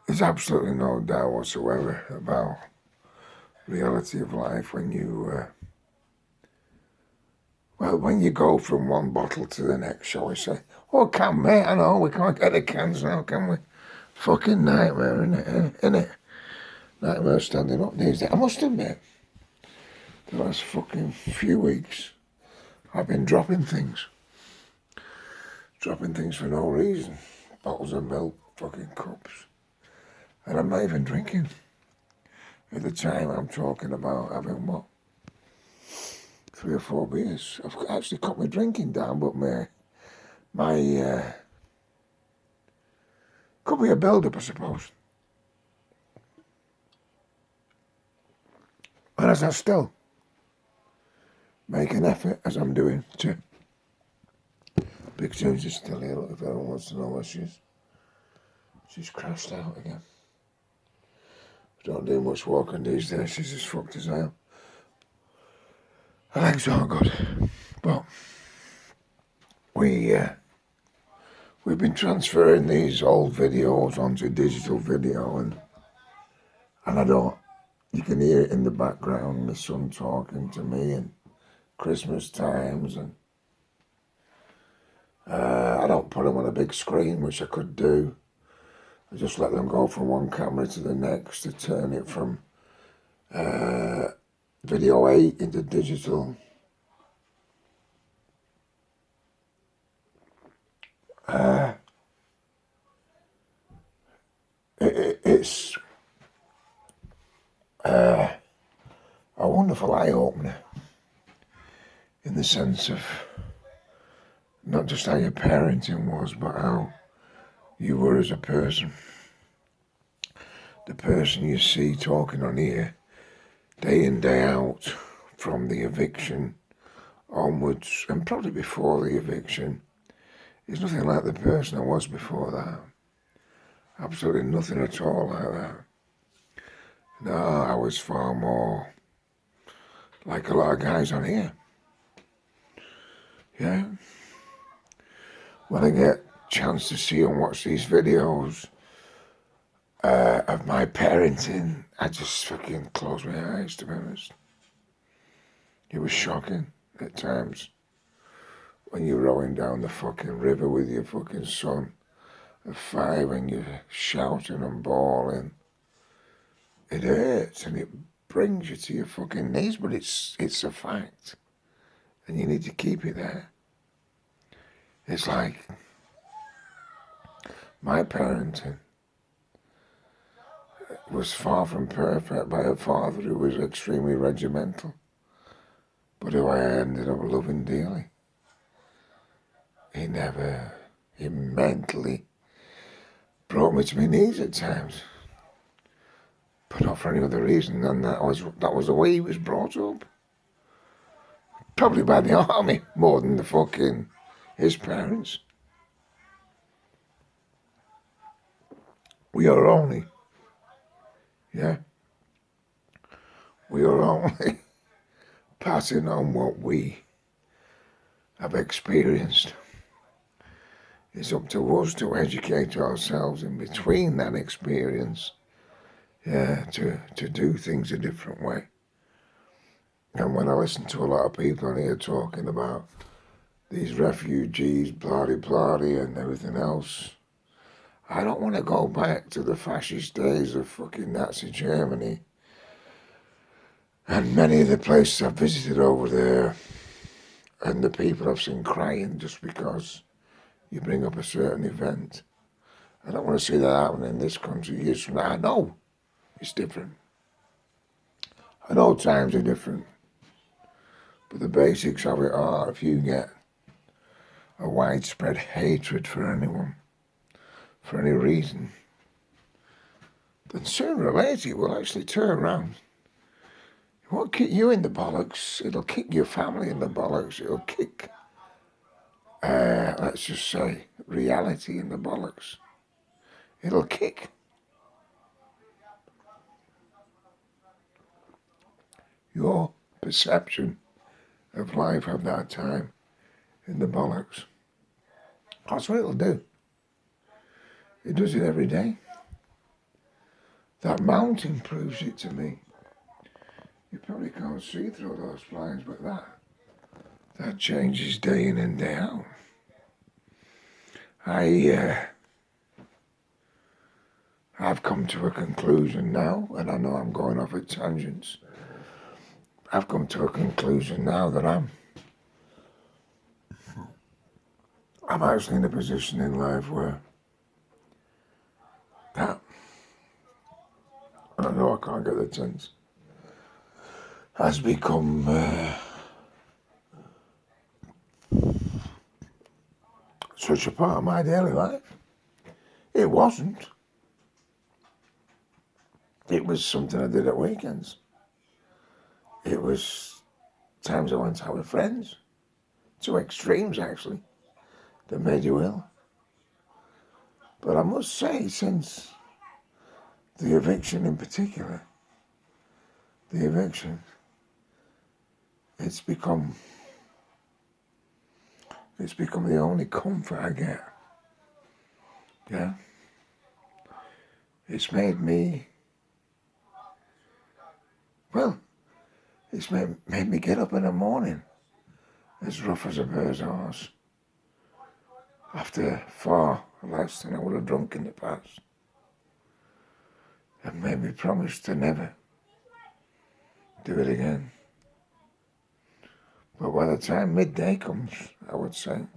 There's absolutely no doubt whatsoever about reality of life when when you go from one bottle to the next, shall we say. Oh, can mate, I know, we can't get the cans now, can we? Fucking nightmare, innit? Nightmare standing up these days. I must admit, the last fucking few weeks, I've been dropping things. Dropping things for no reason. Bottles of milk, fucking cups. And I'm not even drinking. At the time, I'm talking about having what? 3 or 4 beers. I've actually cut my drinking down, but my could be a build-up, I suppose. And as I still make an effort, as I'm doing, to... Big Susie's still here, look, if anyone wants to know where she is. She's crashed out again. Don't do much walking these days, she's as fucked as I am. Her legs aren't good, but we've been transferring these old videos onto digital video, and I don't, you can hear it in the background, my son talking to me, and Christmas times, and I don't put them on a big screen, which I could do. I just let them go from one camera to the next to turn it from video 8 into digital. It's a wonderful eye-opener in the sense of not just how your parenting was, but how you were as a person. The person you see talking on here day in, day out, from the eviction onwards, and probably before the eviction, is nothing like the person I was before that. Absolutely nothing at all like that. No, I was far more like a lot of guys on here. Yeah. When I get a chance to see and watch these videos of my parenting, I just fucking close my eyes, to be honest. It was shocking at times. When you're rowing down the fucking river with your fucking son at 5 and you're shouting and bawling, it hurts and it brings you to your fucking knees, but it's a fact. And you need to keep it there. It's like my parenting was far from perfect by a father who was extremely regimental, but who I ended up loving dearly. He mentally brought me to my knees at times, but not for any other reason than that was the way he was brought up. Probably by the army more than his parents. We are only passing on what we have experienced. It's up to us to educate ourselves in between that experience, to do things a different way. And when I listen to a lot of people on here talking about these refugees, blah-de-blah, and everything else, I don't want to go back to the fascist days of fucking Nazi Germany. And many of the places I've visited over there, and the people I've seen crying just because you bring up a certain event. I don't want to see that happen in this country years from now. I know it's different. I know times are different. But the basics of it are, if you get a widespread hatred for anyone, for any reason, then sooner or later it will actually turn around. It won't kick you in the bollocks, it'll kick your family in the bollocks, it'll kick, let's just say, reality in the bollocks. It'll kick your perception of life at that time in the bollocks. That's what it'll do. It does it every day. That mountain proves it to me. You probably can't see through those blinds, but that changes day in and day out. I've come to a conclusion now, and I know I'm going off at tangents. I've come to a conclusion now that I'm actually in a position in life where that, I know I can't get the tense, has become such a part of my daily life. It wasn't. It was something I did at weekends. It was times I went out with friends. To extremes, actually, that made you ill. But I must say, since the eviction in particular, it's become the only comfort I get. Yeah. It's made me, well, it's made me get up in the morning as rough as a bird's arse after far less than I would have drunk in the past, and made me promise to never do it again. But by the time midday comes, I would say,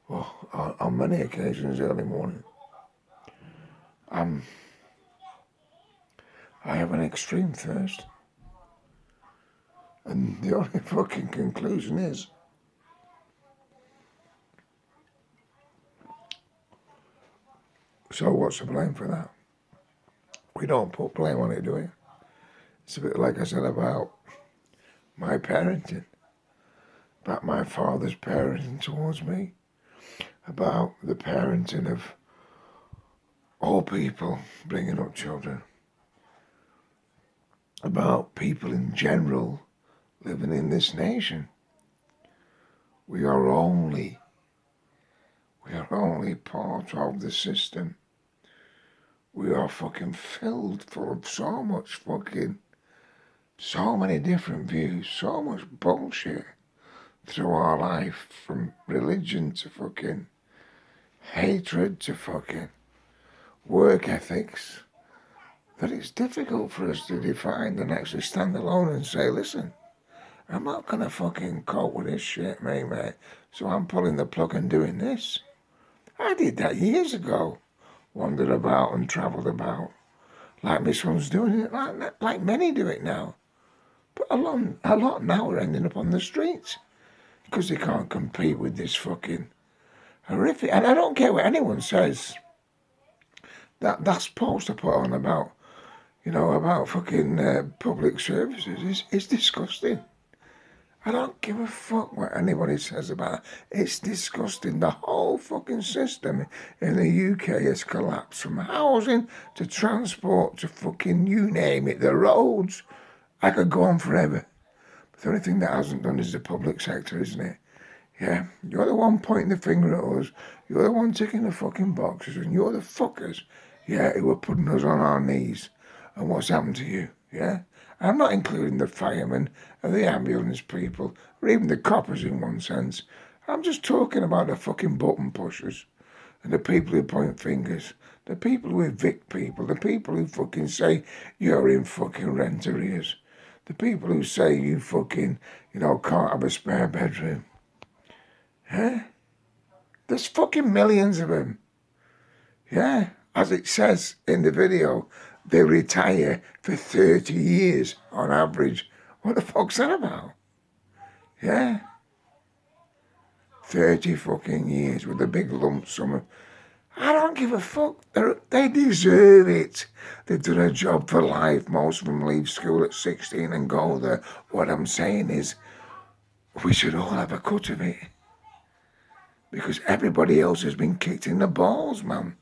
well, on many occasions early morning, I have an extreme thirst. And the only fucking conclusion is, so what's the blame for that? We don't put blame on it, do we? It's a bit like I said about my parenting, about my father's parenting towards me, about the parenting of all people bringing up children, about people in general living in this nation. We are only part of the system. We are fucking filled full of so many different views, so much bullshit through our life, from religion to fucking hatred to fucking work ethics, that it's difficult for us to define and actually stand alone and say, listen, I'm not going to fucking cope with this shit, mate, so I'm pulling the plug and doing this. I did that years ago. Wandered about and travelled about. Like my son's doing it, like many do it now. But a lot now are ending up on the streets because they can't compete with this fucking horrific. And I don't care what anyone says. That's supposed to put on about, about fucking public services. It's disgusting. I don't give a fuck what anybody says about it. It's disgusting. The whole fucking system in the UK has collapsed, from housing to transport to fucking you name it, the roads. I could go on forever. But the only thing that hasn't done is the public sector, isn't it? Yeah, you're the one pointing the finger at us. You're the one ticking the fucking boxes, and you're the fuckers, yeah, who are putting us on our knees. And what's happened to you, yeah? I'm not including the firemen and the ambulance people, or even the coppers in one sense. I'm just talking about the fucking button pushers and the people who point fingers, the people who evict people, the people who fucking say you're in fucking rent arrears, the people who say you fucking, can't have a spare bedroom. Huh? There's fucking millions of them. Yeah, as it says in the video, they retire for 30 years on average. What the fuck's that about? Yeah. 30 fucking years with a big lump sum. I don't give a fuck. They deserve it. They've done a job for life. Most of them leave school at 16 and go there. What I'm saying is, we should all have a cut of it. Because everybody else has been kicked in the balls, man.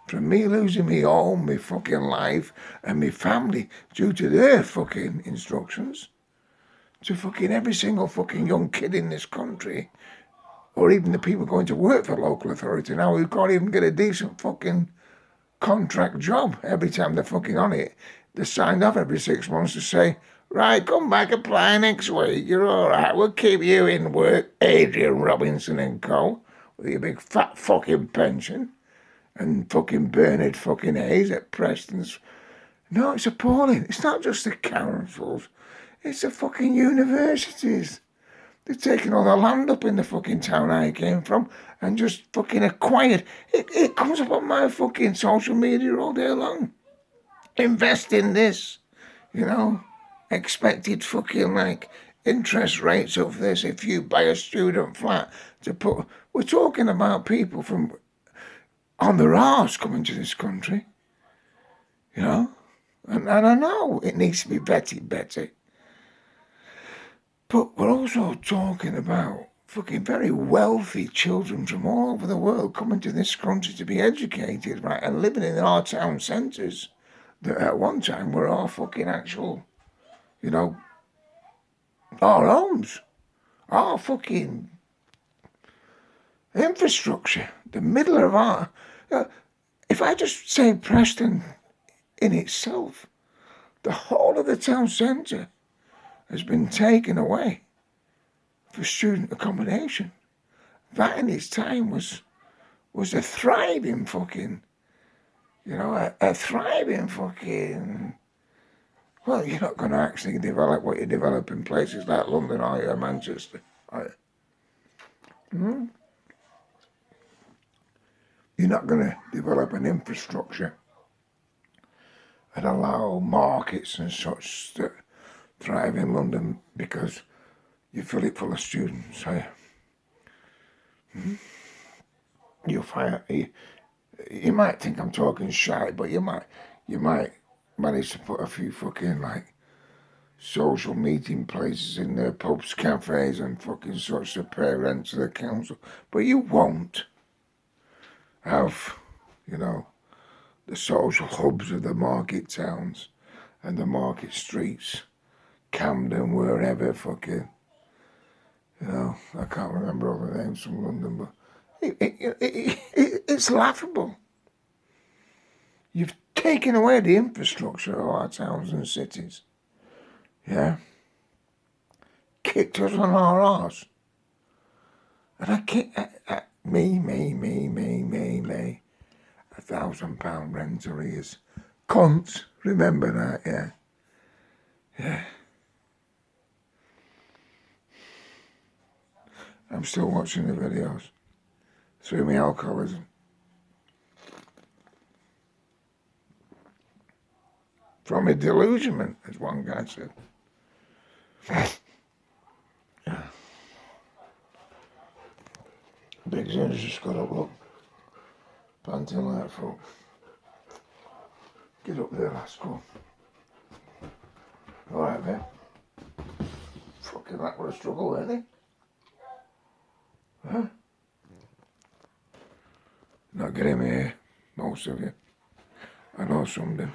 From me losing me home, my fucking life, and my family due to their fucking instructions, to fucking every single fucking young kid in this country, or even the people going to work for local authority now who can't even get a decent fucking contract job. Every time they're fucking on it, they're signed off every 6 months to say, right, come back, apply next week. You're all right. We'll keep you in work, Adrian Robinson and co. With your big fat fucking pension. And fucking Bernard fucking Hayes at Preston's. No, it's appalling. It's not just the councils. It's the fucking universities. They've taken all the land up in the fucking town I came from and just fucking acquired. It comes up on my fucking social media all day long. Invest in this, you know. Expected fucking like interest rates of this if you buy a student flat to put. We're talking about people from on their arse coming to this country, you know. And I know it needs to be vetted better. But we're also talking about fucking very wealthy children from all over the world coming to this country to be educated, right, and living in our town centres that at one time were our fucking actual, you know, our homes, our fucking infrastructure, the middle of our. If I just say Preston in itself, the whole of the town centre has been taken away for student accommodation. That in its time was a thriving fucking, you know, a thriving fucking. Well, you're not going to actually develop what you develop in places like London or Manchester. You're not going to develop an infrastructure and allow markets and such to thrive in London because you fill it full of students. You find you might think I'm talking shy, but you might manage to put a few fucking like social meeting places in there, pubs, cafes, and fucking such to pay rent to the council, but you won't have, you know, the social hubs of the market towns and the market streets, Camden, wherever fucking, you know, I can't remember all the names from London, but it's laughable. You've taken away the infrastructure of our towns and cities, yeah? Kicked us on our arse. And I kick, me, £1,000 rent arrears. Cunts, remember that, yeah? Yeah. I'm still watching the videos through my alcoholism. From a delusionment, as one guy said. Big Zin's just got up, look. Panting like a fool. Get up there, lass, go. Alright, mate. Fucking that was a struggle, isn't it? Huh? Not getting me here, most of you. I know some do.